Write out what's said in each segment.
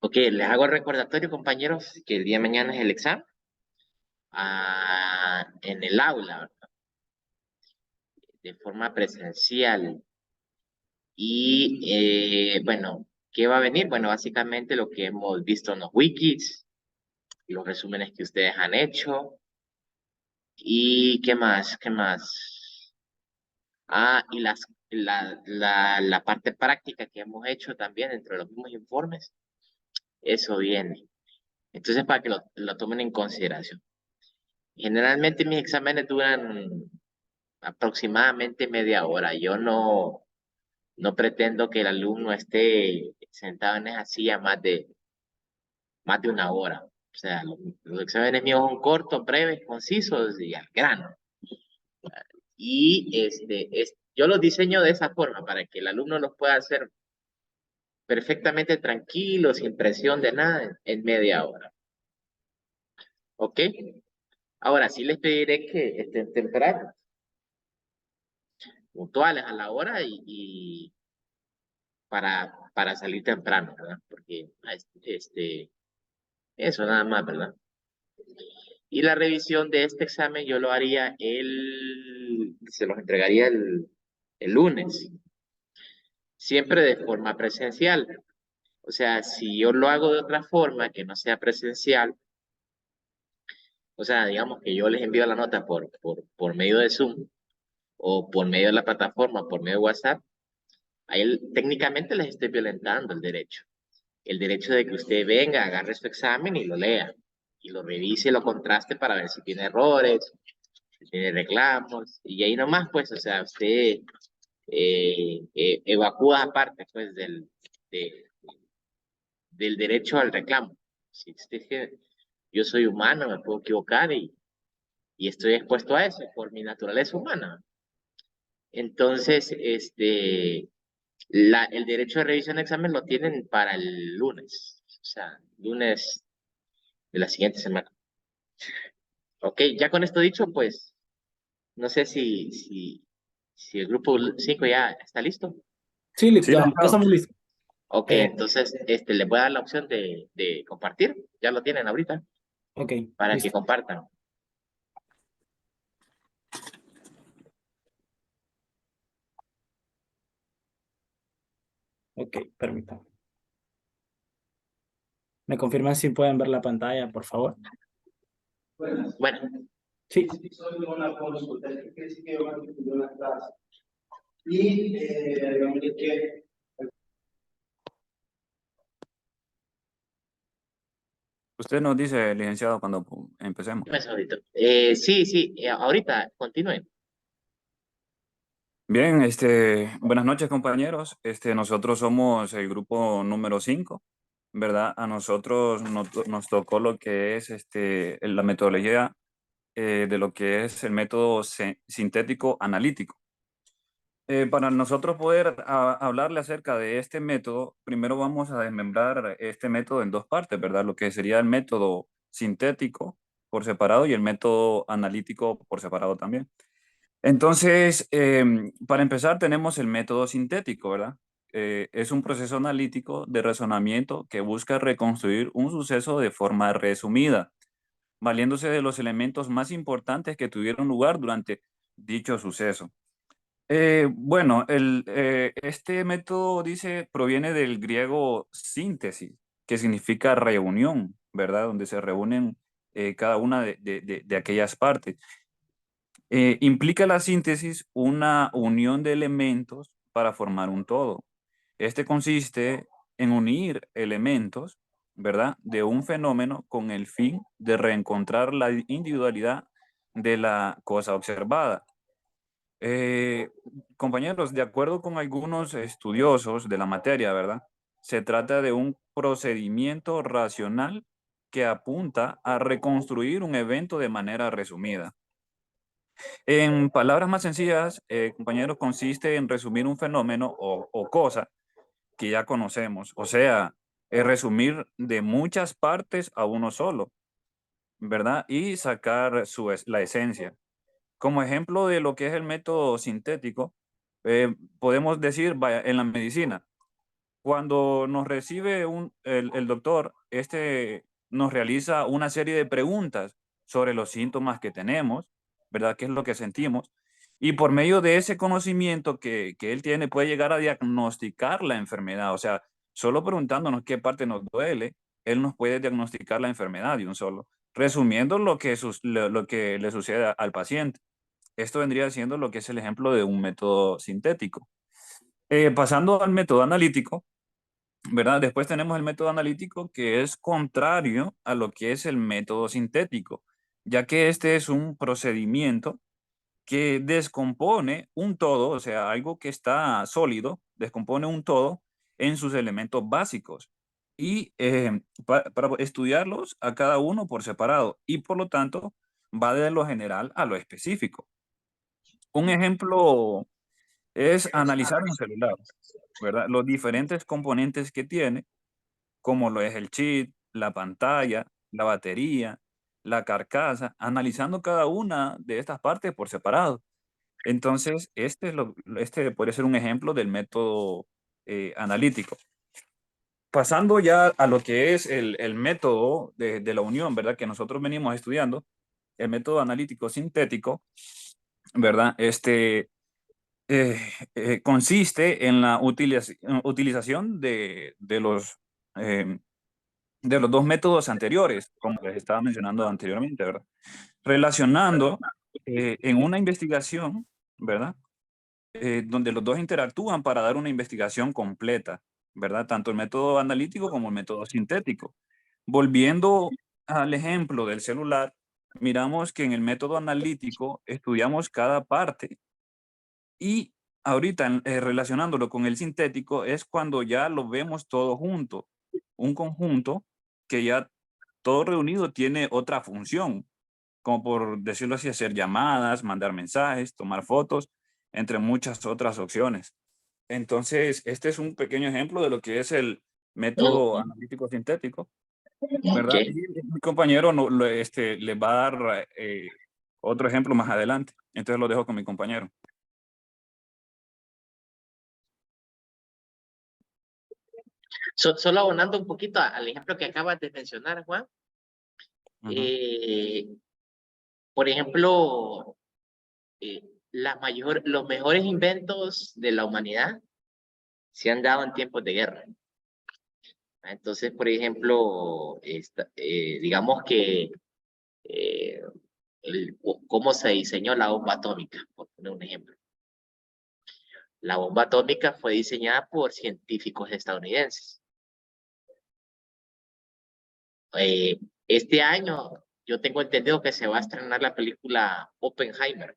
Ok, les hago el recordatorio, compañeros, que el día de mañana es el examen en el aula, ¿verdad? De forma presencial. Y bueno, ¿qué va a venir? Bueno, básicamente lo que hemos visto en los wikis, los resúmenes que ustedes han hecho. ¿Y qué más? ¿Qué más? Y la parte práctica que hemos hecho también entre los mismos informes, eso viene. Entonces, para que lo tomen en consideración. Generalmente mis exámenes duran aproximadamente media hora. Yo no pretendo que el alumno esté sentado en esa silla más de una hora. O sea, los exámenes míos son cortos, breves, concisos y al grano. Y yo los diseño de esa forma para que el alumno los pueda hacer perfectamente tranquilo, sin presión de nada, en media hora. ¿Ok? Ahora sí les pediré que estén temprano, puntuales a la hora y para salir temprano, ¿verdad? Porque eso nada más, ¿verdad? Y la revisión de este examen yo lo haría se los entregaría el lunes, siempre de forma presencial. O sea, si yo lo hago de otra forma que no sea presencial, o sea, digamos que yo les envío la nota por medio de Zoom o por medio de la plataforma, por medio de WhatsApp, ahí técnicamente les estoy violentando el derecho. El derecho de que usted venga, agarre su examen y lo lea, y lo revise y lo contraste para ver si tiene errores, si tiene reclamos, y ahí nomás, pues, o sea, usted evacúa aparte, pues, de- del derecho al reclamo. Si usted dice, yo soy humano, me puedo equivocar y estoy expuesto a eso por mi naturaleza humana. Entonces, el derecho de revisión de examen lo tienen para el lunes, o sea, lunes de la siguiente semana. Ok, ya con esto dicho, pues no sé si el grupo 5 ya está listo. Sí, Sí, ya listo. estamos listos. Ok, Eh, entonces les voy a dar la opción de compartir. Ya lo tienen ahorita ok, para que listo. compartan. Ok, permítame. ¿Me confirman si pueden ver la pantalla, por favor? Bueno, Sí. Soy una consulta, que quiere decir que yo me una clase. Y digamos que Usted nos dice, licenciado, cuando empecemos. un segundito. Sí, ahorita continúen. Bien, buenas noches, compañeros. Nosotros somos el grupo número 5, ¿verdad? A nosotros nos tocó lo que es la metodología de lo que es el método sintético analítico. Para nosotros poder hablarle acerca de este método, primero vamos a desmembrar este método en dos partes, ¿verdad? Lo que sería el método sintético por separado y el método analítico por separado también. Entonces, para empezar, tenemos el método sintético, ¿verdad? Es un proceso analítico de razonamiento que busca reconstruir un suceso de forma resumida, valiéndose de los elementos más importantes que tuvieron lugar durante dicho suceso. Bueno, este método proviene del griego síntesis, que significa reunión, ¿verdad? Donde se reúnen cada una de aquellas partes. Implica la síntesis una unión de elementos para formar un todo. Este consiste en unir elementos, ¿verdad? De un fenómeno con el fin de reencontrar la individualidad de la cosa observada. Eh, Compañeros, de acuerdo con algunos estudiosos de la materia, ¿verdad? Se trata de un procedimiento racional que apunta a reconstruir un evento de manera resumida. En palabras más sencillas, compañeros, consiste en resumir un fenómeno o cosa que ya conocemos, o sea, es resumir de muchas partes a uno solo, ¿verdad? Y sacar la esencia. Como ejemplo de lo que es el método sintético, podemos decir, vaya, en la medicina, Cuando nos recibe el doctor, nos realiza una serie de preguntas sobre los síntomas que tenemos, ¿verdad? ¿Qué es lo que sentimos? Y por medio de ese conocimiento que él tiene, puede llegar a diagnosticar la enfermedad. O sea, solo preguntándonos qué parte nos duele, él nos puede diagnosticar la enfermedad de un solo, resumiendo lo que le sucede al paciente. Esto vendría siendo lo que es el ejemplo de un método sintético. Pasando al método analítico, ¿verdad? Después tenemos el método analítico, que es contrario a lo que es el método sintético, ya que este es un procedimiento que descompone un todo, o sea, algo que está sólido, descompone un todo en sus elementos básicos y para estudiarlos a cada uno por separado, y por lo tanto va de lo general a lo específico. Un ejemplo es analizar un celular, ¿verdad? Los diferentes componentes que tiene, como lo es el chip, la pantalla, la batería, la carcasa, analizando cada una de estas partes por separado. Entonces, este podría ser un ejemplo del método analítico. Pasando ya a lo que es el método de la unión, ¿verdad? Que nosotros venimos estudiando, el método analítico sintético, ¿verdad? Consiste en la utilización de los dos métodos anteriores, como les estaba mencionando anteriormente, ¿verdad? Relacionando en una investigación, ¿verdad? Donde los dos interactúan para dar una investigación completa, ¿verdad? Tanto el método analítico como el método sintético. Volviendo al ejemplo del celular, miramos que en el método analítico estudiamos cada parte, y ahorita relacionándolo con el sintético es cuando ya lo vemos todo junto, un conjunto que ya todo reunido tiene otra función, como por decirlo así, hacer llamadas, mandar mensajes, tomar fotos, entre muchas otras opciones. Entonces, este es un pequeño ejemplo de lo que es el método analítico sintético, ¿verdad? Ok. Y mi compañero le va a dar otro ejemplo más adelante. Entonces lo dejo con mi compañero. Solo abonando un poquito al ejemplo que acabas de mencionar, Juan. Ujú. eh, por ejemplo, los mejores inventos de la humanidad se han dado en tiempos de guerra. Entonces, por ejemplo, digamos que eh, cómo se diseñó la bomba atómica, por poner un ejemplo. La bomba atómica fue diseñada por científicos estadounidenses. Este año yo tengo entendido que se va a estrenar la película Oppenheimer,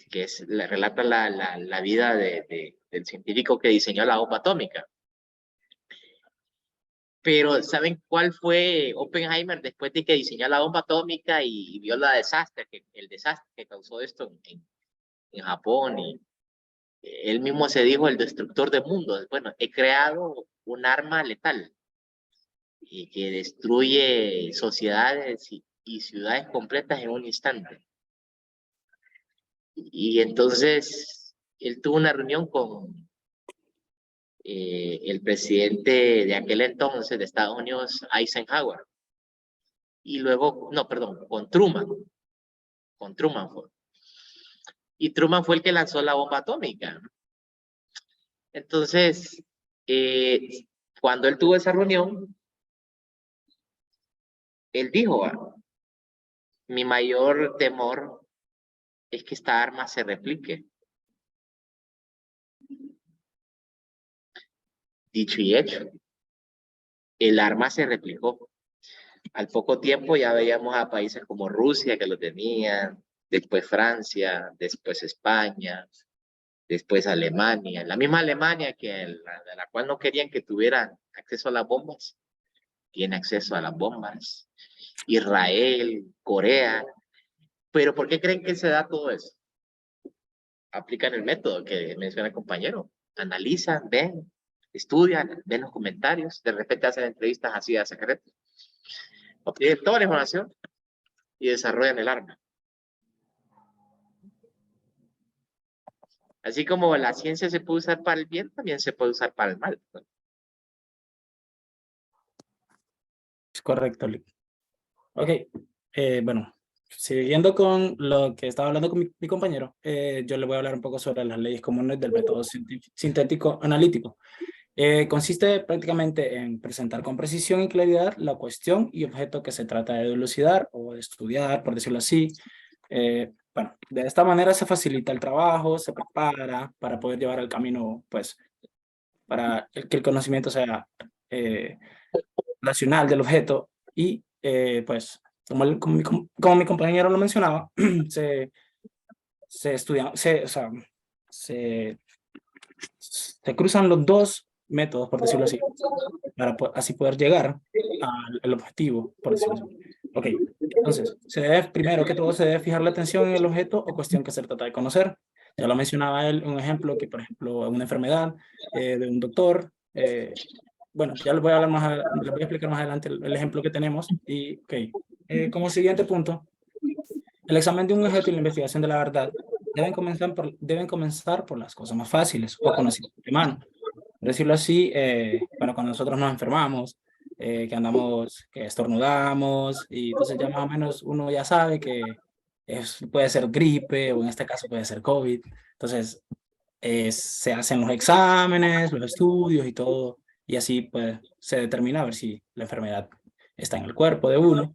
que relata la vida del científico que diseñó la bomba atómica. Pero ¿saben cuál fue Oppenheimer después de que diseñó la bomba atómica y vio el desastre que causó esto en Japón? Y él mismo se dijo el destructor de mundos. Bueno, he creado un arma letal y que destruye sociedades y ciudades completas en un instante. Y entonces él tuvo una reunión con el presidente de aquel entonces de Estados Unidos, Eisenhower. Y luego, no, perdón, con Truman. Con Truman fue. Y Truman fue el que lanzó la bomba atómica. Entonces, cuando él tuvo esa reunión, él dijo, mi mayor temor es que esta arma se replique. Dicho y hecho, el arma se replicó. Al poco tiempo ya veíamos a países como Rusia que lo tenían, después Francia, después España, después Alemania, la misma Alemania de la cual no querían que tuvieran acceso a las bombas, tiene acceso a las bombas. Israel, Corea. Pero ¿por qué creen que se da todo eso? Aplican el método que menciona el compañero. Analizan, ven, estudian, ven los comentarios, de repente hacen entrevistas así a secreto. Obtienen toda la información y desarrollan el arma. Así como la ciencia se puede usar para el bien, también se puede usar para el mal, ¿no? Es correcto, Lick. Ok, bueno, siguiendo con lo que estaba hablando con mi compañero, yo le voy a hablar un poco sobre las leyes comunes del método sintético analítico. Consiste prácticamente en presentar con precisión y claridad la cuestión y objeto que se trata de dilucidar o de estudiar, por decirlo así. Bueno, de esta manera se facilita el trabajo, se prepara para poder llevar el camino, pues, para que el conocimiento sea eh, racional del objeto y, pues, como mi compañero lo mencionaba, se, se estudian, o sea, se, se cruzan los dos métodos, por decirlo así, para así poder llegar al objetivo, por decirlo así. Ok, entonces, primero que todo, se debe fijar la atención en el objeto o cuestión que se trata de conocer. Ya lo mencionaba él, un ejemplo que, por ejemplo, una enfermedad de un doctor, bueno, ya les voy a hablar les voy a explicar más adelante el ejemplo que tenemos. Y, ok, como siguiente punto, el examen de un objeto y la investigación de la verdad deben comenzar por las cosas más fáciles o conocidas de mano. Por decirlo así, bueno, cuando nosotros nos enfermamos, que andamos, que estornudamos, y entonces ya más o menos uno ya sabe que puede ser gripe o en este caso puede ser COVID. Entonces, se hacen los exámenes, los estudios y todo, y así pues se determina a ver si la enfermedad está en el cuerpo de uno.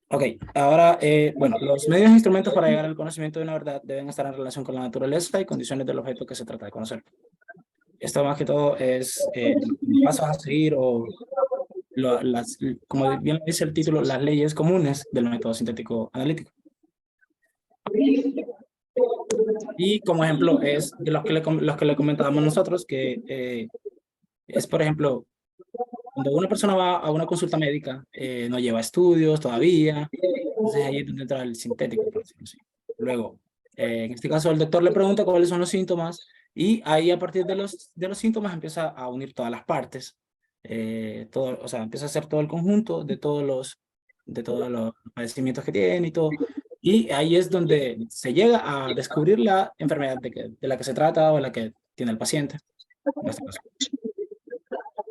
Ok, ahora, bueno, los medios e instrumentos para llegar al conocimiento de una verdad deben estar en relación con la naturaleza y condiciones del objeto que se trata de conocer. Esto más que todo es pasos a seguir o como bien dice el título, las leyes comunes del método sintético analítico. Y como ejemplo es de los que le comentábamos nosotros, que es, por ejemplo, cuando una persona va a una consulta médica, no lleva estudios todavía, entonces ahí es donde entra el sintético, por decirlo así. Luego, en este caso, el doctor le pregunta cuáles son los síntomas y ahí a partir de los síntomas empieza a unir todas las partes, todo, o sea, empieza a hacer todo el conjunto de todos los padecimientos que tiene y todo. Y ahí es donde se llega a descubrir la enfermedad de la que se trata o la que tiene el paciente, en este caso.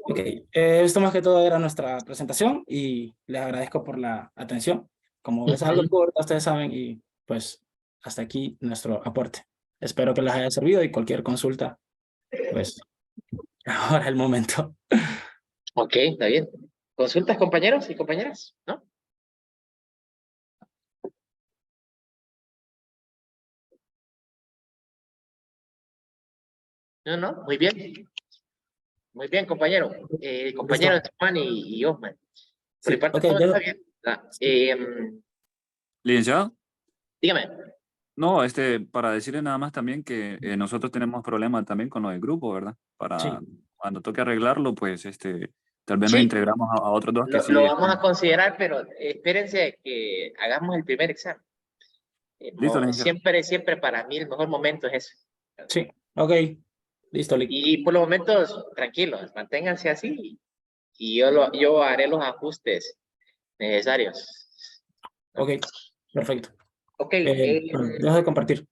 Ok, esto más que todo era nuestra presentación y les agradezco por la atención. Como es algo corto, ustedes saben, y pues hasta aquí nuestro aporte. Espero que les haya servido y cualquier consulta, pues ahora es el momento. Ok, está bien. ¿Consultas, compañeros y compañeras? ¿No? No, no, muy bien. Muy bien, compañero. Compañeros Listo. Juan y Osman. Por mi Sí, parte ok, todo está bien. Licenciado. Dígame. No, para decirle nada más también que nosotros tenemos problemas también con lo del grupo, ¿verdad? Para sí, cuando toque arreglarlo, pues tal vez nos Sí, integramos a otros dos que lo sí. vamos a considerar, pero espérense que hagamos el primer examen. Listo, licenciado. Siempre para mí el mejor momento es eso. sí, ok, listo, Lick. Y por los momentos, tranquilos, manténganse así y yo haré los ajustes necesarios. Ok, ¿No? perfecto. Ok, Bueno, dejo de compartir.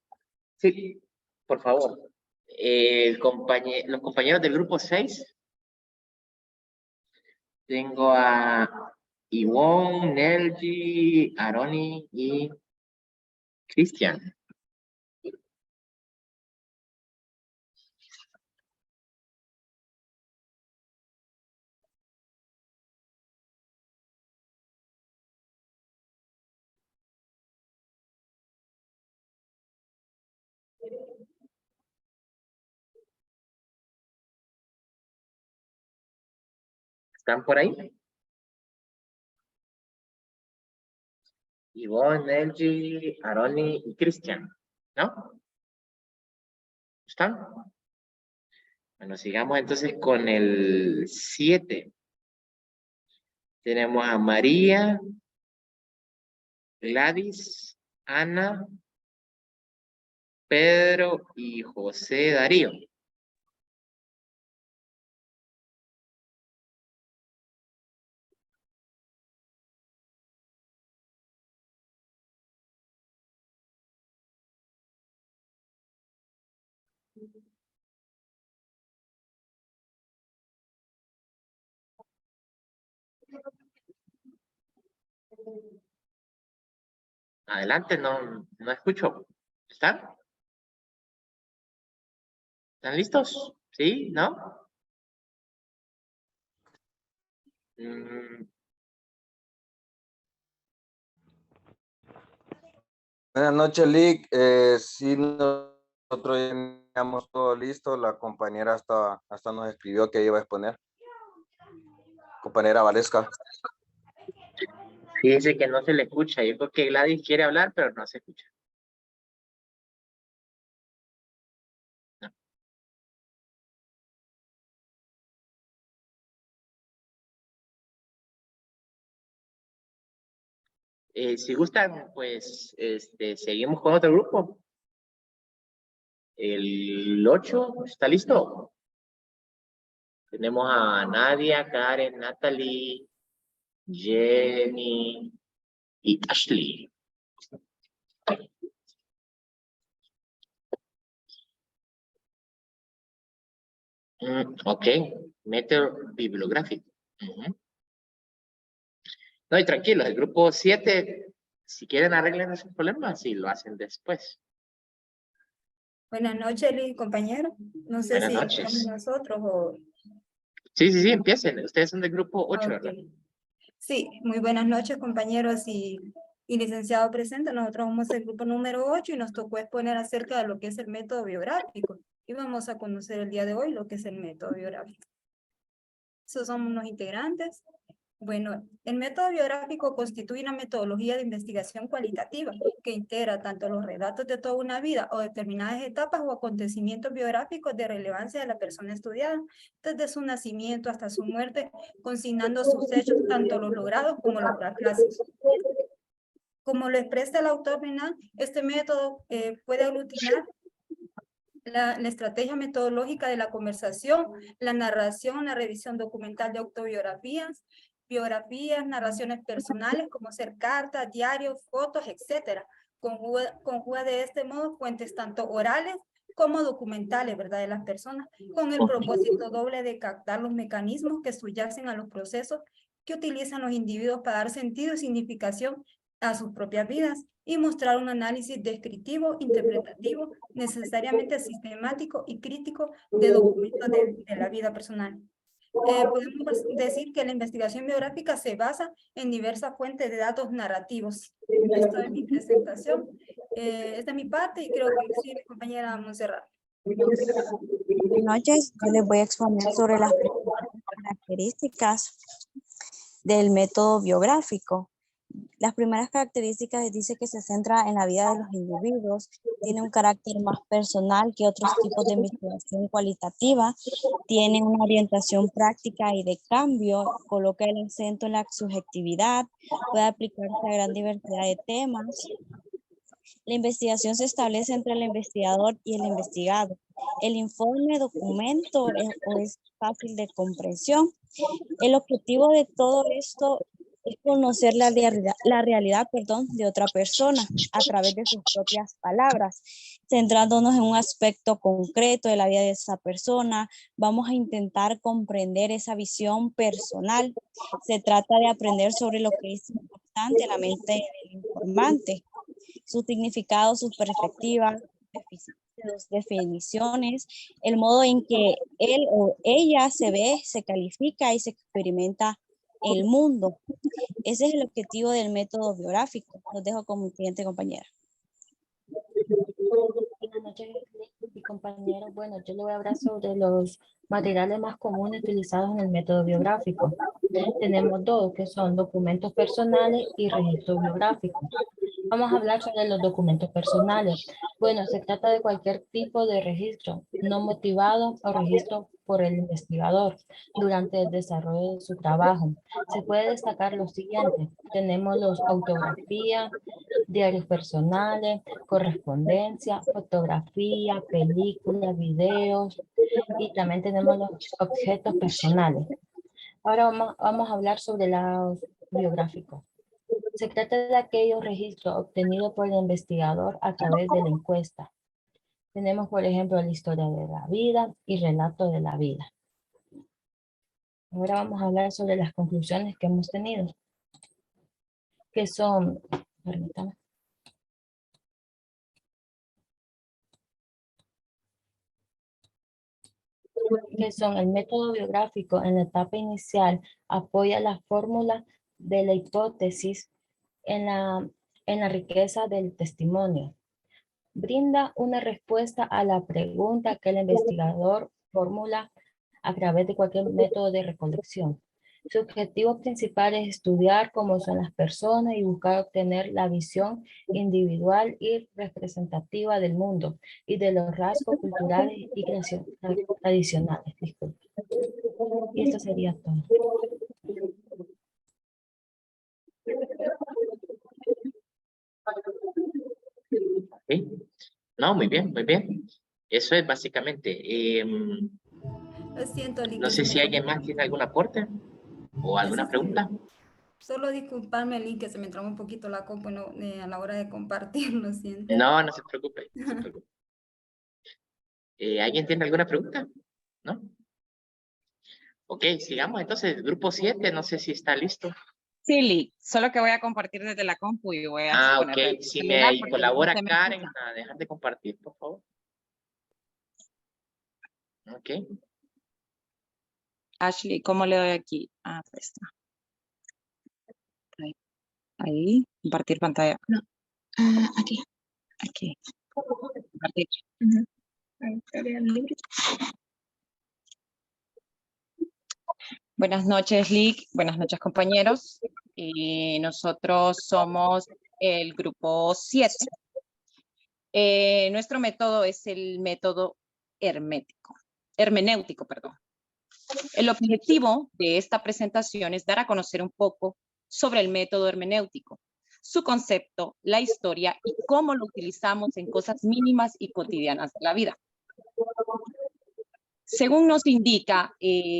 sí, por favor. Los compañeros del grupo 6, tengo a Ivonne, Nelgi, Aroni y Cristian. ¿Están por ahí? Ivonne, Nelgi, Aroni y Cristian, ¿no? ¿Están? Bueno, sigamos entonces con el 7. Tenemos a María, Gladys, Ana, Pedro y José Darío. Adelante, no escucho. ¿Están? ¿Están listos? ¿Sí? ¿No? Mm, Buenas noches, Lick. Sí, nosotros ya teníamos todo listo. La compañera hasta nos escribió que iba a exponer. Compañera Valesca. Fíjese que no se le escucha. Yo creo que Gladys quiere hablar, pero no se escucha. No. Si gustan, pues seguimos con otro grupo. El 8, ¿está listo? Tenemos a Nadia, Karen, Natalie, Jenny y Ashley. Ok, método bibliográfico. No, y tranquilos, el grupo 7, si quieren arreglen esos problemas y lo hacen después. Buenas noches, Liz, compañero. No sé Buenas si noches. estamos nosotros o... Sí, empiecen. Ustedes son del grupo 8, Ok. ¿verdad? Sí, muy buenas noches, compañeros y licenciado presente. Nosotros somos el grupo número 8 y nos tocó exponer acerca de lo que es el método biográfico. Y vamos a conocer el día de hoy lo que es el método biográfico. Esos somos los integrantes. Bueno, el método biográfico constituye una metodología de investigación cualitativa que integra tanto los relatos de toda una vida o determinadas etapas o acontecimientos biográficos de relevancia de la persona estudiada, desde su nacimiento hasta su muerte, consignando sus hechos, tanto los logrados como los fracasos. Como lo expresa el autor Renan, este método puede aglutinar la estrategia metodológica de la conversación, la narración, la revisión documental de autobiografías, biografías, narraciones personales como ser cartas, diarios, fotos, etc. Conjuga de este modo fuentes tanto orales como documentales, ¿verdad?, de las personas, con el propósito doble de captar los mecanismos que subyacen a los procesos que utilizan los individuos para dar sentido y significación a sus propias vidas y mostrar un análisis descriptivo, interpretativo, necesariamente sistemático y crítico de documentos de la vida personal. Podemos decir que la investigación biográfica se basa en diversas fuentes de datos narrativos. Esta es mi presentación. Esta es mi parte y creo que sí, mi compañera Montserrat. Buenas noches, yo les voy a exponer sobre las características del método biográfico. Las primeras características dice que se centra en la vida de los individuos, tiene un carácter más personal que otros tipos de investigación cualitativa, tiene una orientación práctica y de cambio, coloca el acento en la subjetividad, puede aplicarse a gran diversidad de temas. La investigación se establece entre el investigador y el investigado. El informe documento es fácil de comprensión. El objetivo de todo esto es conocer la realidad de otra persona a través de sus propias palabras, centrándonos en un aspecto concreto de la vida de esa persona. Vamos a intentar comprender esa visión personal. Se trata de aprender sobre lo que es importante en la mente del informante, su significado, sus perspectivas, sus definiciones, el modo en que él o ella se ve, se califica y se experimenta el mundo. Ese es el objetivo del método biográfico. Los dejo con mi siguiente compañera. Buenas noches, mi compañero. Bueno, yo le voy a hablar sobre los materiales más comunes utilizados en el método biográfico. Tenemos dos, que son documentos personales y registros biográficos. Vamos a hablar sobre los documentos personales. Bueno, se trata de cualquier tipo de registro no motivado o registro por el investigador durante el desarrollo de su trabajo. Se puede destacar lo siguiente. Tenemos los autografías, diarios personales, correspondencia, fotografía, películas, videos y también tenemos los objetos personales. Ahora vamos a hablar sobre los biográficos. Se trata de aquellos registros obtenidos por el investigador a través de la encuesta. Tenemos, por ejemplo, la historia de la vida y relato de la vida. Ahora vamos a hablar sobre las conclusiones que hemos tenido. que son, permítame, que son el método biográfico en la etapa inicial, apoya la fórmula de la hipótesis en la riqueza del testimonio. Brinda una respuesta a la pregunta que el investigador formula a través de cualquier método de recolección. Su objetivo principal es estudiar cómo son las personas y buscar obtener la visión individual y representativa del mundo y de los rasgos culturales y tradicionales. Disculpe. Y esto sería todo. ¿Sí? No, muy bien, muy bien. Eso es básicamente. Lo siento, Lick. No sé si alguien más tiene algún aporte o alguna pregunta. Solo disculparme, Lick, que se me traba un poquito la compu a la hora de compartir, lo siento. No, no se preocupe. No se preocupe. ¿Alguien tiene alguna pregunta? ¿No? Ok, sigamos entonces. Grupo 7, no sé si está listo. Sí, Lick, solo que voy a compartir desde la compu y voy a Ok. poner Si celular me porque colabora no se me Karen escucha. a dejar de compartir, por favor. Ok. Ashley, ¿cómo le doy aquí? Ah, pues está. Ahí, compartir pantalla. No, aquí. Aquí. Compartir. Buenas noches, Lick. Buenas noches, compañeros. Nosotros somos el grupo 7. Nuestro método es el método hermenéutico, perdón. El objetivo de esta presentación es dar a conocer un poco sobre el método hermenéutico, su concepto, la historia y cómo lo utilizamos en cosas mínimas y cotidianas de la vida. Según nos indica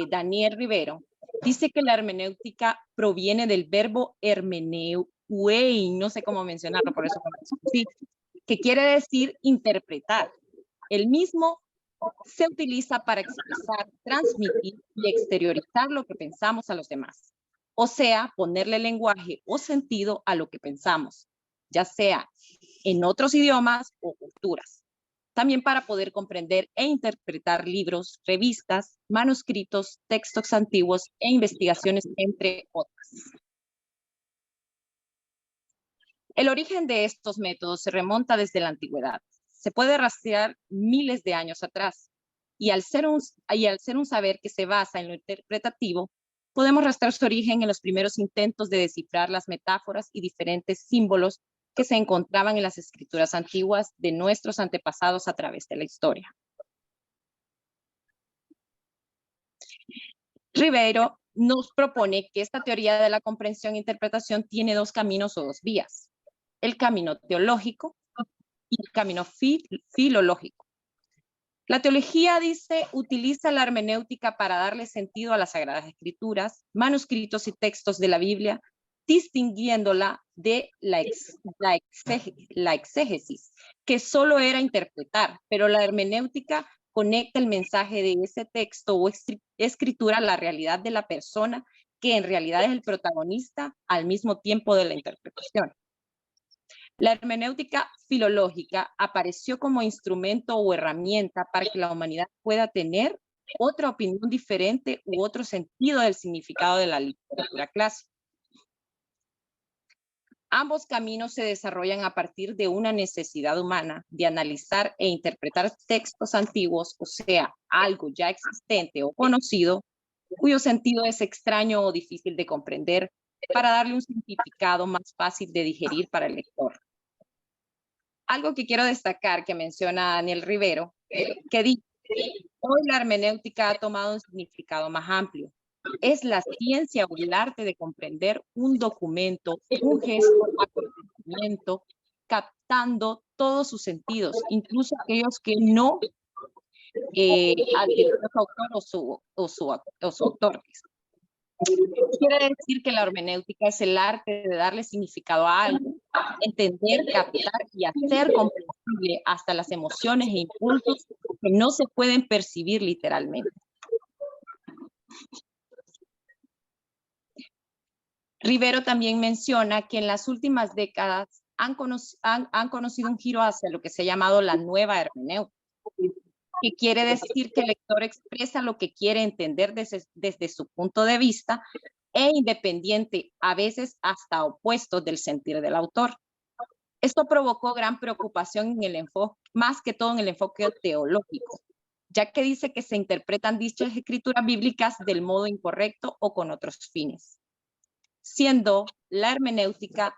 Daniel Rivero, dice que la hermenéutica proviene del verbo hermeneuei, no sé cómo mencionarlo, por eso sí, que quiere decir interpretar. El mismo se utiliza para expresar, transmitir y exteriorizar lo que pensamos a los demás. O sea, ponerle lenguaje o sentido a lo que pensamos, ya sea en otros idiomas o culturas. También para poder comprender e interpretar libros, revistas, manuscritos, textos antiguos e investigaciones, entre otras. El origen de estos métodos se remonta desde la antigüedad. Se puede rastrear miles de años atrás. Y al ser un saber que se basa en lo interpretativo, podemos rastrear su origen en los primeros intentos de descifrar las metáforas y diferentes símbolos que se encontraban en las escrituras antiguas de nuestros antepasados a través de la historia. Rivero nos propone que esta teoría de la comprensión e interpretación tiene dos caminos o dos vías: el camino teológico y el camino filológico. La teología, dice, utiliza la hermenéutica para darle sentido a las Sagradas Escrituras, manuscritos y textos de la Biblia, distinguiéndola de la exégesis, que solo era interpretar, pero la hermenéutica conecta el mensaje de ese texto o escritura a la realidad de la persona, que en realidad es el protagonista al mismo tiempo de la interpretación. La hermenéutica filológica apareció como instrumento o herramienta para que la humanidad pueda tener otra opinión diferente u otro sentido del significado de la literatura clásica. Ambos caminos se desarrollan a partir de una necesidad humana de analizar e interpretar textos antiguos, o sea, algo ya existente o conocido, cuyo sentido es extraño o difícil de comprender, para darle un significado más fácil de digerir para el lector. Algo que quiero destacar que menciona Daniel Rivero, que dice: hoy la hermenéutica ha tomado un significado más amplio. Es la ciencia o el arte de comprender un documento, un gesto, acontecimiento, captando todos sus sentidos, incluso aquellos que no adquirió su autor o su autor. Quiere decir que la hermenéutica es el arte de darle significado a algo, entender, captar y hacer comprensible hasta las emociones e impulsos que no se pueden percibir literalmente. Rivero también menciona que en las últimas décadas han conocido un giro hacia lo que se ha llamado la nueva hermenéutica, que quiere decir que el lector expresa lo que quiere entender desde su punto de vista e independiente, a veces hasta opuesto del sentir del autor. Esto provocó gran preocupación en el enfoque, más que todo en el enfoque teológico, ya que dice que se interpretan dichas escrituras bíblicas del modo incorrecto o con otros fines, siendo la hermenéutica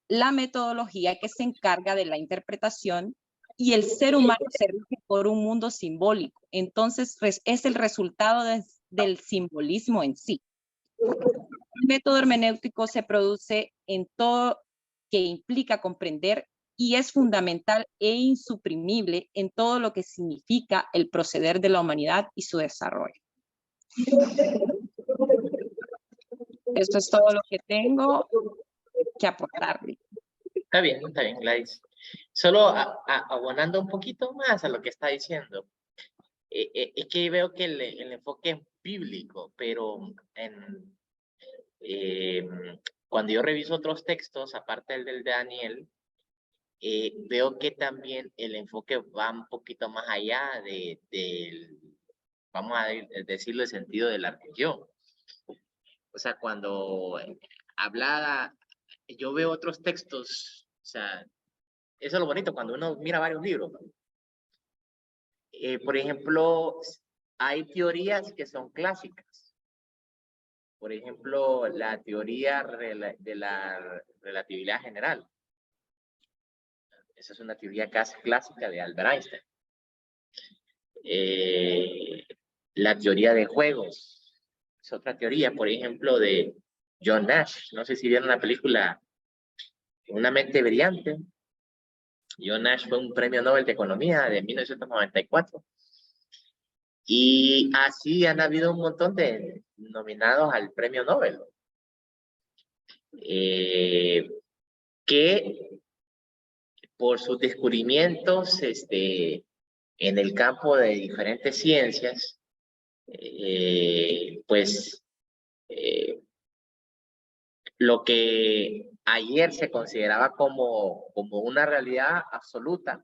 la metodología que se encarga de la interpretación y el ser humano se rige por un mundo simbólico. Entonces es el resultado del simbolismo en sí. El método hermenéutico se produce en todo que implica comprender y es fundamental e insuprimible en todo lo que significa el proceder de la humanidad y su desarrollo. Esto es todo lo que tengo que aportarle. Está bien, Gladys. Solo abonando un poquito más a lo que está diciendo. Es que veo que el enfoque es bíblico, pero cuando yo reviso otros textos, aparte del de Daniel, veo que también el enfoque va un poquito más allá vamos a decirlo, el sentido de la religión. O sea, cuando habla, yo veo otros textos, o sea, eso es lo bonito cuando uno mira varios libros. Por ejemplo, hay teorías que son clásicas. Por ejemplo, la teoría de la relatividad general. Esa es una teoría casi clásica de Albert Einstein. La teoría de juegos es otra teoría, por ejemplo, de John Nash. No sé si vieron la película Una mente brillante. John Nash fue un premio Nobel de Economía de 1994. Y así han habido un montón de nominados al premio Nobel. Que por sus descubrimientos en el campo de diferentes ciencias, lo que ayer se consideraba como una realidad absoluta,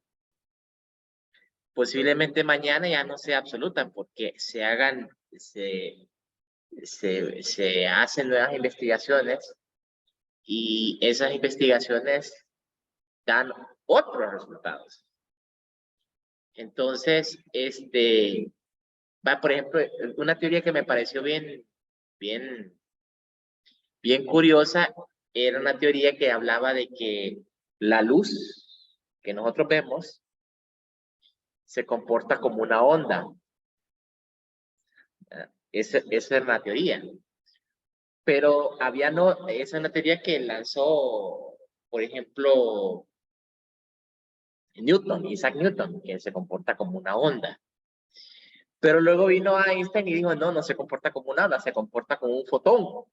posiblemente mañana ya no sea absoluta, porque se hacen nuevas investigaciones y esas investigaciones dan otros resultados. Entonces, por ejemplo, una teoría que me pareció bien curiosa, era una teoría que hablaba de que la luz que nosotros vemos se comporta como una onda. Esa es una teoría. Pero esa es una teoría que lanzó, por ejemplo, Isaac Newton, que se comporta como una onda. Pero luego vino Einstein y dijo, no se comporta como una onda, se comporta como un fotón.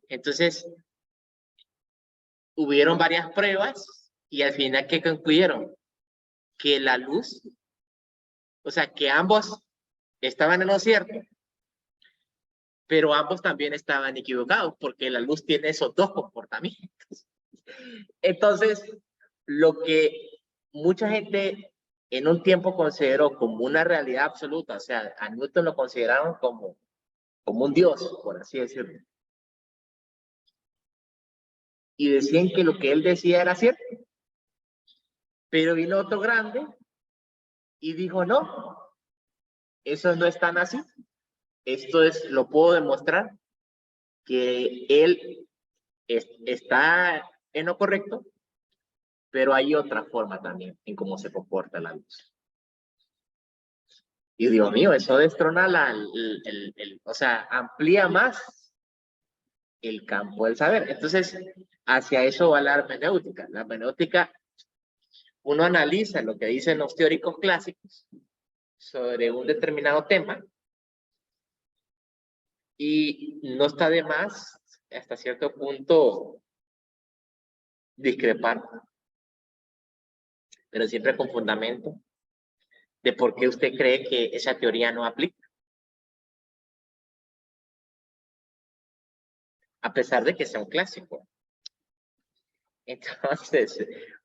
Entonces, hubieron varias pruebas y al final, ¿qué concluyeron? Que la luz, o sea, que ambos estaban en lo cierto, pero ambos también estaban equivocados, porque la luz tiene esos dos comportamientos. Entonces, lo que mucha gente en un tiempo consideró como una realidad absoluta, o sea, a Newton lo consideraron como un dios, por así decirlo. Y decían que lo que él decía era cierto. Pero vino otro grande y dijo, no, eso no es tan así. Esto lo puedo demostrar, que él está en lo correcto, pero hay otra forma también en cómo se comporta la luz. Y Dios mío, eso destrona o sea, amplía más el campo del saber. Entonces, hacia eso va la hermenéutica. La hermenéutica, uno analiza lo que dicen los teóricos clásicos sobre un determinado tema y no está de más, hasta cierto punto, discrepar, pero siempre con fundamento de por qué usted cree que esa teoría no aplica. a pesar de que sea un clásico. Entonces,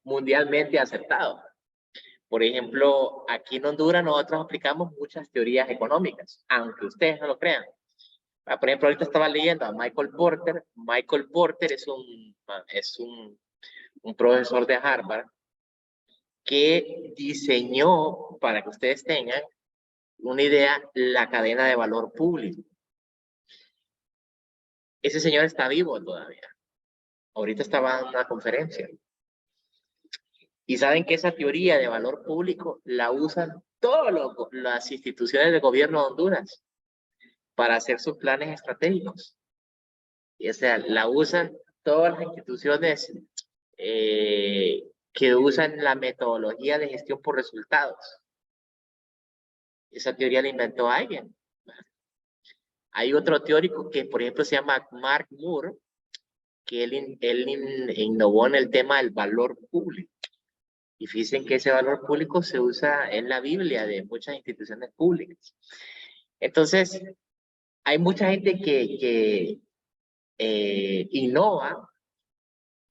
mundialmente aceptado. Por ejemplo, aquí en Honduras nosotros aplicamos muchas teorías económicas, aunque ustedes no lo crean. Por ejemplo, ahorita estaba leyendo a Michael Porter. Michael Porter es un profesor de Harvard que diseñó, para que ustedes tengan una idea, la cadena de valor público. Ese señor está vivo todavía. Ahorita estaba en una conferencia. Y saben que esa teoría de valor público la usan todas las instituciones del gobierno de Honduras para hacer sus planes estratégicos. Y, o sea, la usan todas las instituciones que usan la metodología de gestión por resultados. Esa teoría la inventó alguien. Hay otro teórico que, por ejemplo, se llama Mark Moore, que él innovó en el tema del valor público. Y fíjense que ese valor público se usa en la Biblia de muchas instituciones públicas. Entonces, hay mucha gente que innova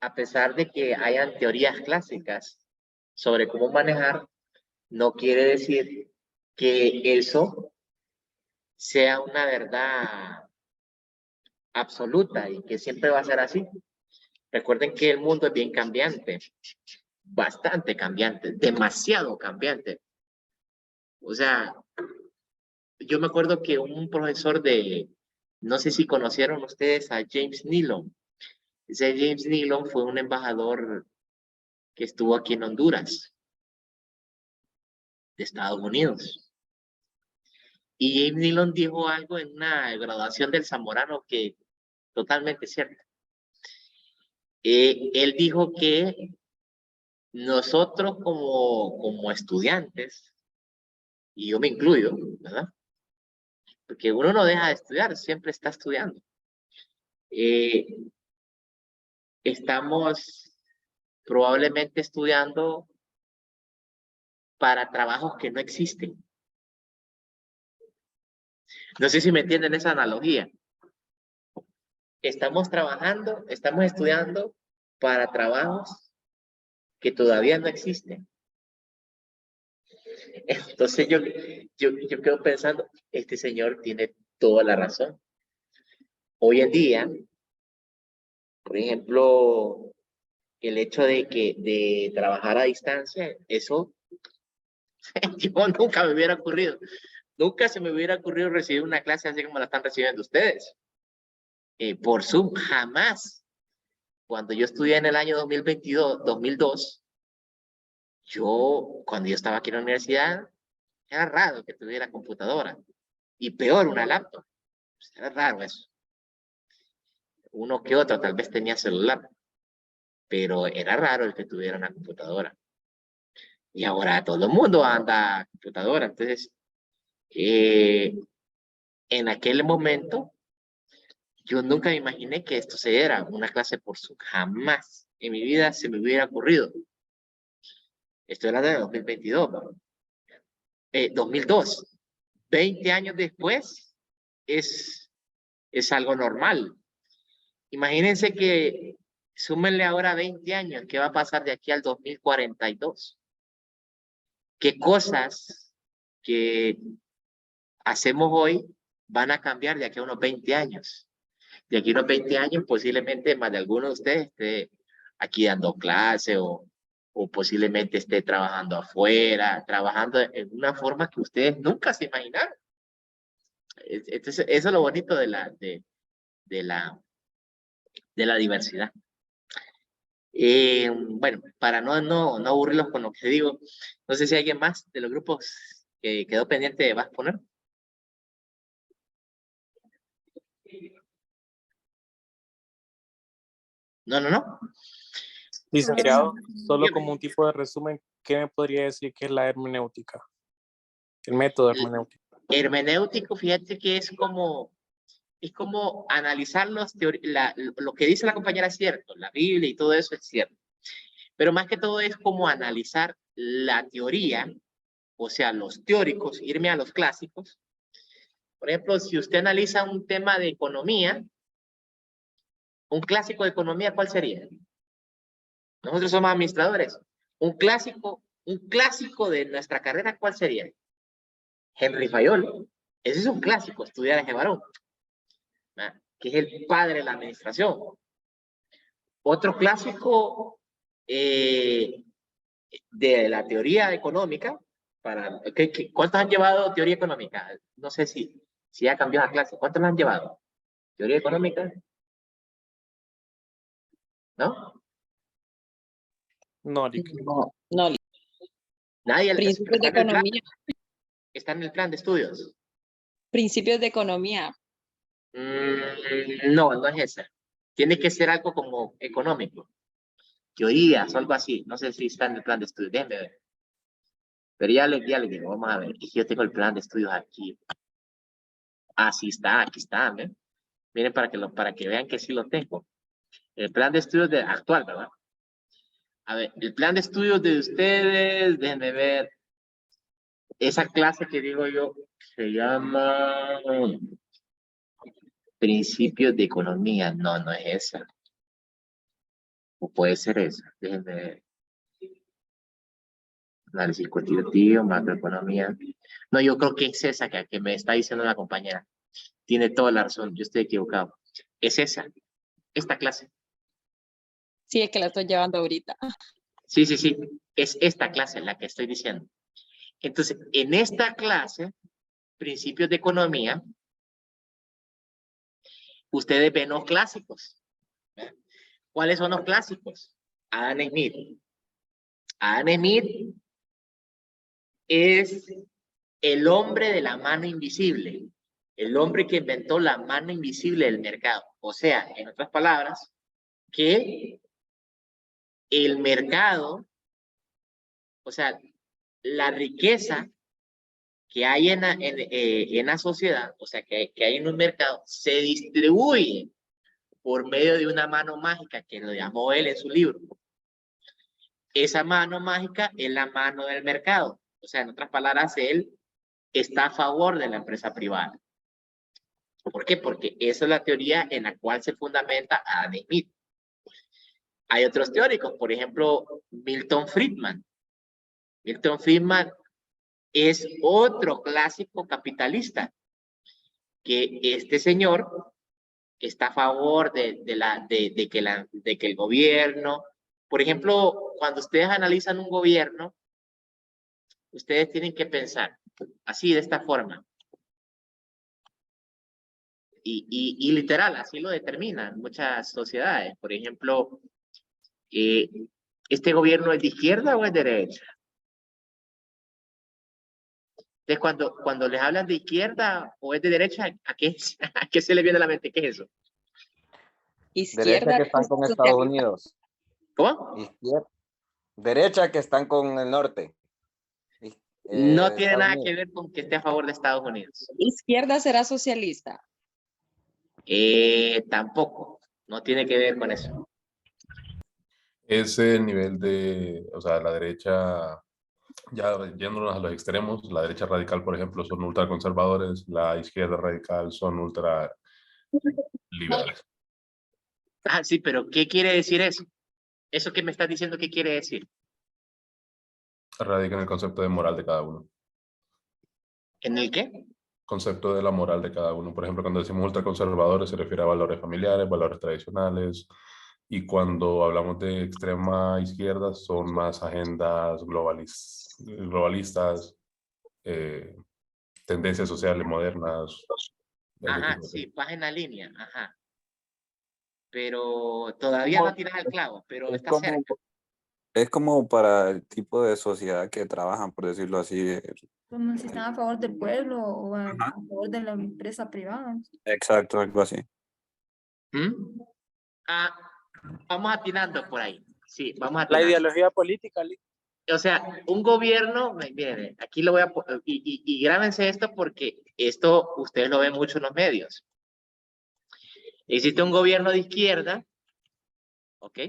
a pesar de que hayan teorías clásicas sobre cómo manejar. No quiere decir que eso sea una verdad absoluta y que siempre va a ser así. Recuerden que el mundo es bien cambiante, bastante cambiante, demasiado cambiante. O sea, yo me acuerdo que un profesor no sé si conocieron ustedes a James Nealon. Ese James Nealon fue un embajador que estuvo aquí en Honduras, de Estados Unidos. Y James Nealon dijo algo en una graduación del Zamorano que totalmente cierto. Él dijo que nosotros como estudiantes, y yo me incluyo, ¿verdad? Porque uno no deja de estudiar, siempre está estudiando. Estamos probablemente estudiando para trabajos que no existen. No sé si me entienden esa analogía. Estamos estudiando para trabajos que todavía no existen. Entonces yo quedo pensando, este señor tiene toda la razón. Hoy en día, por ejemplo, el hecho de trabajar a distancia, eso yo nunca me hubiera ocurrido. Nunca se me hubiera ocurrido recibir una clase así como la están recibiendo ustedes. Por Zoom, jamás. Cuando yo estudié en el año 2002, cuando yo estaba aquí en la universidad, era raro que tuviera computadora. Y peor, una laptop. Era raro eso. Uno que otro tal vez tenía celular. Pero era raro el que tuviera una computadora. Y ahora todo el mundo anda a computadora. Entonces, en aquel momento, yo nunca me imaginé que esto se diera una clase por Zoom. Jamás en mi vida se me hubiera ocurrido. Estoy hablando de 2022. 2002. 20 años después es algo normal. Imagínense que súmenle ahora 20 años. ¿Qué va a pasar de aquí al 2042? ¿Qué cosas que hacemos hoy van a cambiar de aquí a unos 20 años? De aquí a unos 20 años posiblemente más de alguno de ustedes esté aquí dando clase o posiblemente esté trabajando afuera, trabajando en una forma que ustedes nunca se imaginaron. Entonces, eso es lo bonito de la diversidad. Bueno, para no aburrirlos con lo que digo, no sé si hay alguien más de los grupos que quedó pendiente va a exponer. No. Licenciado, solo como un tipo de resumen, ¿qué me podría decir que es la hermenéutica? El método hermenéutico. Hermenéutico, fíjate que es como analizar lo que dice la compañera es cierto, la Biblia y todo eso es cierto. Pero más que todo es como analizar la teoría, o sea, los teóricos, irme a los clásicos. Por ejemplo, si usted analiza un tema de economía, Un clásico de economía, ¿cuál sería? Nosotros somos administradores. Un clásico de nuestra carrera, ¿cuál sería? Henry Fayol. Ese es un clásico, estudiar a ese varón, que es el padre de la administración. Otro clásico de la teoría económica, ¿cuántos han llevado teoría económica? No sé si ya cambió la clase. ¿Cuántos la han llevado? ¿Teoría económica? ¿No? No, Lick. No, Nadie. principios de economía. Está en el plan de estudios. Principios de economía. No, no es esa. Tiene que ser algo como económico. Teorías o algo así. No sé si está en el plan de estudios. Déjenme ver. Pero ya le digo, vamos a ver. Y yo tengo el plan de estudios aquí. Así está, aquí está. ¿eh? Miren para que vean que sí lo tengo. El plan de estudios actual, ¿verdad? A ver, el plan de estudios de ustedes, déjenme ver. Esa clase que digo yo se llama Principios de Economía. No, no es esa. O puede ser esa. Déjenme ver. Análisis cuantitativo, macroeconomía. No, yo creo que es esa que me está diciendo la compañera. Tiene toda la razón, yo estoy equivocado. Es esa, esta clase. Sí, es que la estoy llevando ahorita. Sí, es esta clase la que estoy diciendo. Entonces, en esta clase, principios de economía, ustedes ven los clásicos. ¿Cuáles son los clásicos? Adam Smith. Adam Smith es el hombre de la mano invisible, el hombre que inventó la mano invisible del mercado. O sea, en otras palabras, que el mercado, o sea, la riqueza que hay en la sociedad, o sea, que hay en un mercado, se distribuye por medio de una mano mágica que lo llamó él en su libro. Esa mano mágica es la mano del mercado. O sea, en otras palabras, él está a favor de la empresa privada. ¿Por qué? Porque esa es la teoría en la cual se fundamenta Adam Smith. Hay otros teóricos, por ejemplo, Milton Friedman. Milton Friedman es otro clásico capitalista, que este señor está a favor de que el gobierno, por ejemplo, cuando ustedes analizan un gobierno, ustedes tienen que pensar así, de esta forma. Y literal, así lo determinan muchas sociedades. Por ejemplo, ¿este gobierno es de izquierda o es de derecha? Entonces, cuando les hablan de izquierda o es de derecha, ¿a qué se le viene a la mente? ¿Qué es eso? Derecha que están con Estados Unidos. ¿Cómo? Derecha que están con el norte. No tiene nada que ver con que esté a favor de Estados Unidos. ¿Izquierda será socialista? Tampoco. No tiene que ver con eso. Ese nivel de, o sea, la derecha, ya yéndonos a los extremos, la derecha radical, por ejemplo, son ultraconservadores, la izquierda radical son ultra liberales. Ah, sí, pero ¿qué quiere decir eso? ¿Eso que me estás diciendo qué quiere decir? Radica en el concepto de moral de cada uno. ¿En el qué? Concepto de la moral de cada uno. Por ejemplo, cuando decimos ultraconservadores se refiere a valores familiares, valores tradicionales, y cuando hablamos de extrema izquierda son más agendas globalistas, tendencias sociales modernas. Ajá, sí, vas en la línea, ajá. Pero todavía no tiras al clavo, pero está cerca. Es como para el tipo de sociedad que trabajan, por decirlo así. Como si están a favor del pueblo o a favor de la empresa privada. Exacto, algo así. Vamos atinando por ahí. Sí, vamos La atinando. ideología política, Lick. O sea, un gobierno, miren, aquí lo voy a poner, y grábense esto porque esto ustedes lo ven mucho en los medios. Existe un gobierno de izquierda, ¿ok?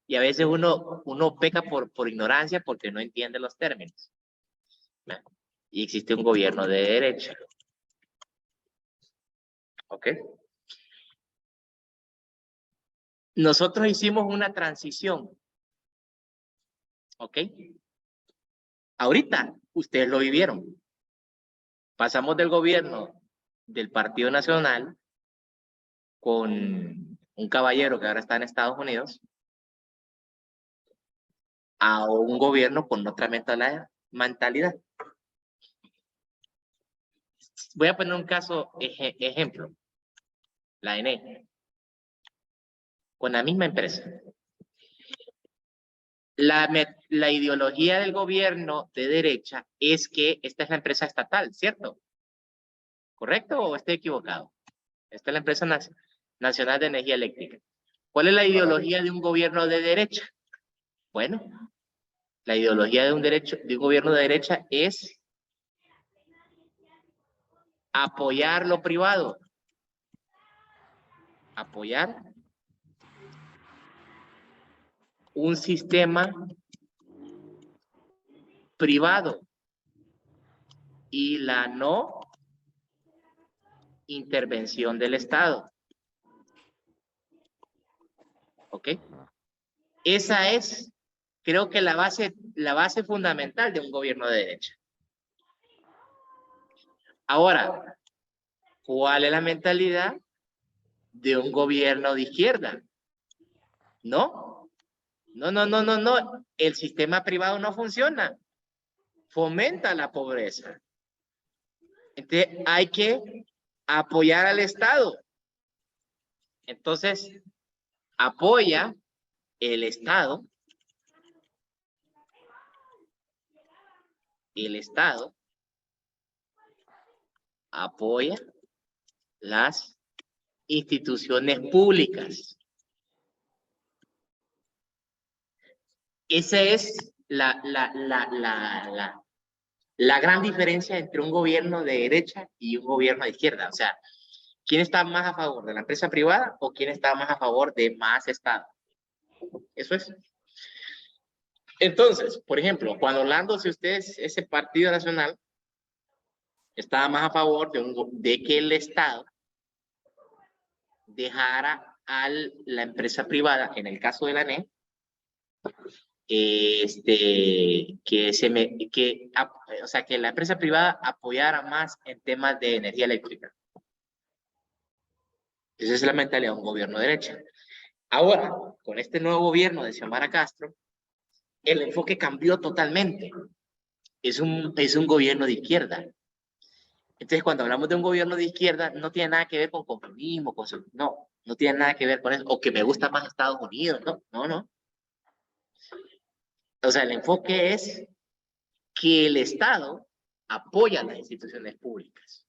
Y a veces uno peca por ignorancia porque no entiende los términos. ¿No? Y existe un gobierno de derecha. ¿Ok? nosotros hicimos una transición. ¿Ok? Ahorita, ustedes lo vivieron. Pasamos del gobierno del Partido Nacional con un caballero que ahora está en Estados Unidos a un gobierno con otra mentalidad. Voy a poner un caso, ejemplo. La ENE. Con la misma empresa. La ideología del gobierno de derecha es que esta es la empresa estatal, ¿cierto? ¿Correcto o estoy equivocado? Esta es la empresa nacional de energía eléctrica. ¿Cuál es la ideología de un gobierno de derecha? Bueno, la ideología de un gobierno de derecha es apoyar lo privado. Apoyar un sistema privado y la no intervención del Estado. ¿Ok? Esa es, creo que la base fundamental de un gobierno de derecha. Ahora, ¿cuál es la mentalidad de un gobierno de izquierda? No. El sistema privado no funciona. Fomenta la pobreza. Entonces, hay que apoyar al Estado. Entonces, apoya el Estado. El Estado apoya las instituciones públicas. Esa es la gran diferencia entre un gobierno de derecha y un gobierno de izquierda. O sea, ¿quién está más a favor de la empresa privada o quién está más a favor de más Estado? Eso es. Entonces, por ejemplo, cuando Orlando, si ustedes, ese Partido Nacional, estaba más a favor de que el Estado dejara a la empresa privada, en el caso de la ANE, o sea, que la empresa privada apoyara más en temas de energía eléctrica. Esa es la mentalidad de un gobierno de derecha. Ahora, con este nuevo gobierno de Xiomara Castro, el enfoque cambió totalmente. Es un gobierno de izquierda. Entonces, cuando hablamos de un gobierno de izquierda, no tiene nada que ver con conformismo, no tiene nada que ver con eso, o que me gusta más Estados Unidos, no. O sea, el enfoque es que el Estado apoya las instituciones públicas.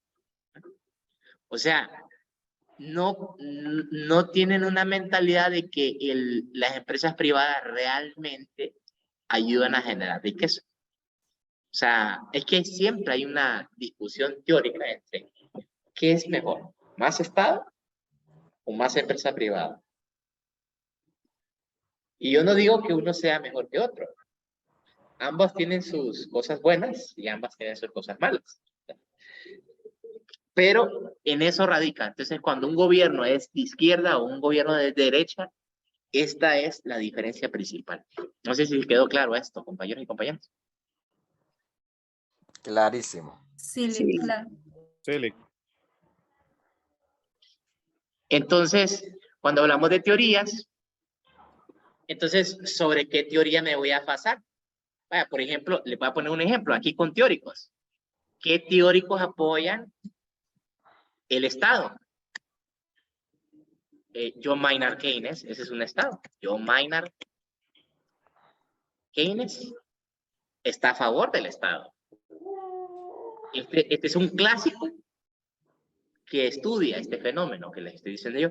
O sea, no tienen una mentalidad de que las empresas privadas realmente ayudan a generar riqueza. O sea, es que siempre hay una discusión teórica entre ¿qué es mejor? ¿Más Estado o más empresa privada? Y yo no digo que uno sea mejor que otro. Ambas tienen sus cosas buenas y ambas tienen sus cosas malas. Pero en eso radica. Entonces, cuando un gobierno es de izquierda o un gobierno de derecha, esta es la diferencia principal. No sé si quedó claro esto, compañeros y compañeras. Clarísimo. Sí, claro. Sí, Entonces, cuando hablamos de teorías, entonces, ¿sobre qué teoría me voy a basar? Vaya, por ejemplo, les voy a poner un ejemplo aquí con teóricos. ¿Qué teóricos apoyan el Estado? John Maynard Keynes, ese es un Estado. John Maynard Keynes está a favor del Estado. Este es un clásico que estudia este fenómeno que les estoy diciendo yo,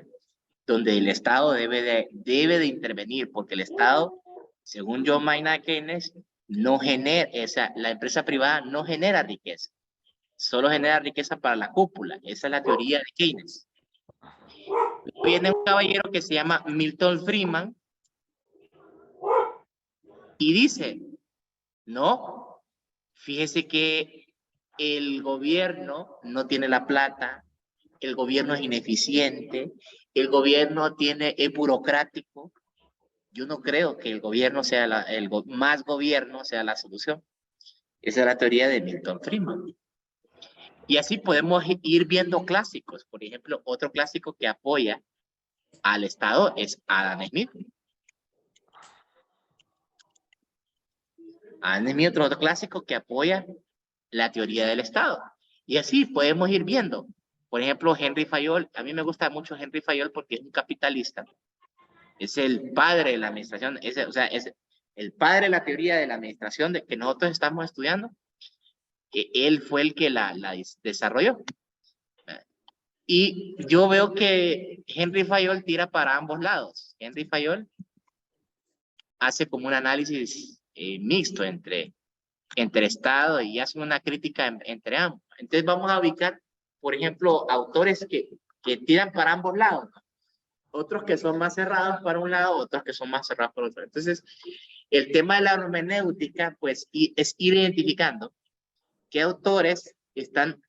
donde el Estado debe de intervenir, porque el Estado, según John Maynard Keynes, no genera, la empresa privada no genera riqueza, solo genera riqueza para la cúpula. Esa es la teoría de Keynes. Viene un caballero que se llama Milton Friedman y dice, no, fíjese que el gobierno no tiene la plata el gobierno es ineficiente, el gobierno es burocrático. Yo no creo que el gobierno sea más gobierno sea la solución. Esa es la teoría de Milton Friedman. Y así podemos ir viendo clásicos. Por ejemplo, otro clásico que apoya al Estado es Adam Smith. Adam Smith, otro clásico que apoya la teoría del Estado. Y así podemos ir viendo. Por ejemplo, Henry Fayol. A mí me gusta mucho Henry Fayol porque es un capitalista. Es el padre de la administración. Es el padre de la teoría de la administración de que nosotros estamos estudiando. Él fue el que la desarrolló. Y yo veo que Henry Fayol tira para ambos lados. Henry Fayol hace como un análisis mixto entre Estado y hace una crítica entre ambos. Entonces vamos a ubicar, por ejemplo, autores que tiran para ambos lados. Otros que son más cerrados para un lado, otros que son más cerrados para otro. Entonces, el tema de la hermenéutica, pues, es ir identificando qué autores están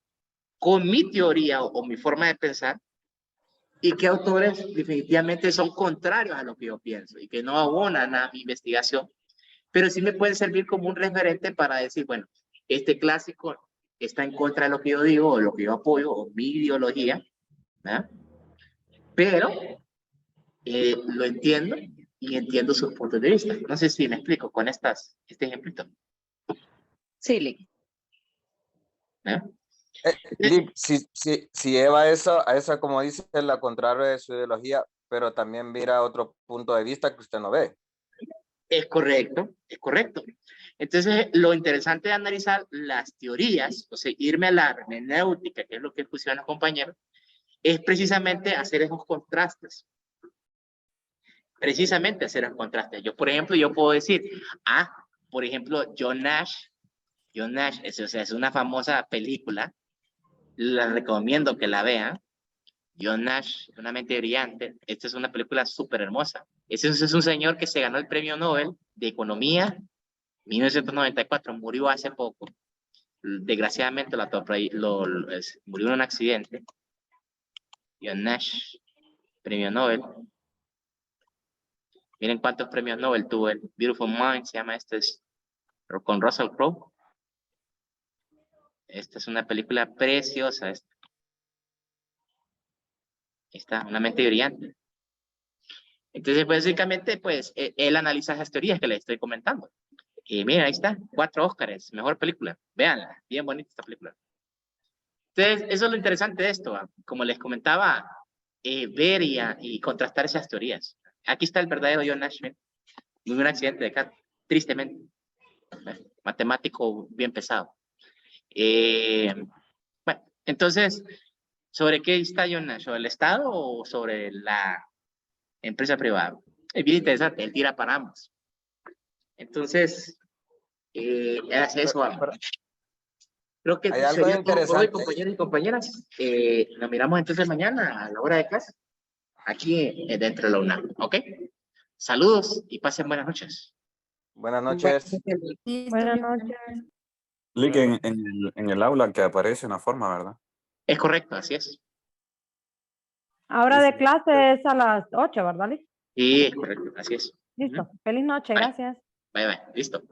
con mi teoría o mi forma de pensar y qué autores definitivamente son contrarios a lo que yo pienso y que no abonan a mi investigación, pero sí me pueden servir como un referente para decir, bueno, este clásico está en contra de lo que yo digo o lo que yo apoyo o mi ideología, ¿verdad? Pero lo entiendo y entiendo sus puntos de vista. No sé si me explico con este ejemplito. Sí, Lick. Lick, si lleva a esa, como dice, la contraria de su ideología, pero también mira otro punto de vista que usted no ve. Es correcto, es correcto. Entonces, lo interesante de analizar las teorías, o sea, irme a la hermenéutica, que es lo que pusieron los compañeros, es precisamente hacer esos contrastes. Precisamente hacer esos contrastes. Yo, por ejemplo, yo puedo decir, por ejemplo, John Nash, es una famosa película, la recomiendo que la vean. John Nash, Una mente brillante. Esta es una película súper hermosa. Ese es un señor que se ganó el premio Nobel de Economía 1994. Murió hace poco. Desgraciadamente murió en un accidente. John Nash, premio Nobel. Miren cuántos premios Nobel tuvo el Beautiful Mind, se llama con Russell Crowe. Esta es una película preciosa. Está, Una mente brillante. Entonces, pues, básicamente, pues, él analiza esas teorías que les estoy comentando. Y miren, ahí está, 4 Óscares, mejor película. Véanla, bien bonita esta película. Entonces, eso es lo interesante de esto, como les comentaba, ver y contrastar esas teorías. Aquí está el verdadero John Nash, un accidente de carro, tristemente. Matemático bien pesado. Bueno, entonces, ¿sobre qué está John Nash? ¿Sobre el Estado o sobre la empresa privada? Es bien interesante, él tira para ambos. Entonces, hace eso. Creo que hay algo sería todo por hoy, interesante. compañeros y compañeras. Nos miramos entonces mañana a la hora de clase, aquí dentro de la UNAM, ¿ok? Saludos y pasen buenas noches. Buenas noches. Buenas noches. Lick, en el aula que aparece una forma, ¿verdad? Es correcto, así es. Ahora de clase es a las 8, ¿verdad, Lick? Sí, es correcto, así es. Listo. Feliz noche, Bye. gracias. Bye, bye, listo.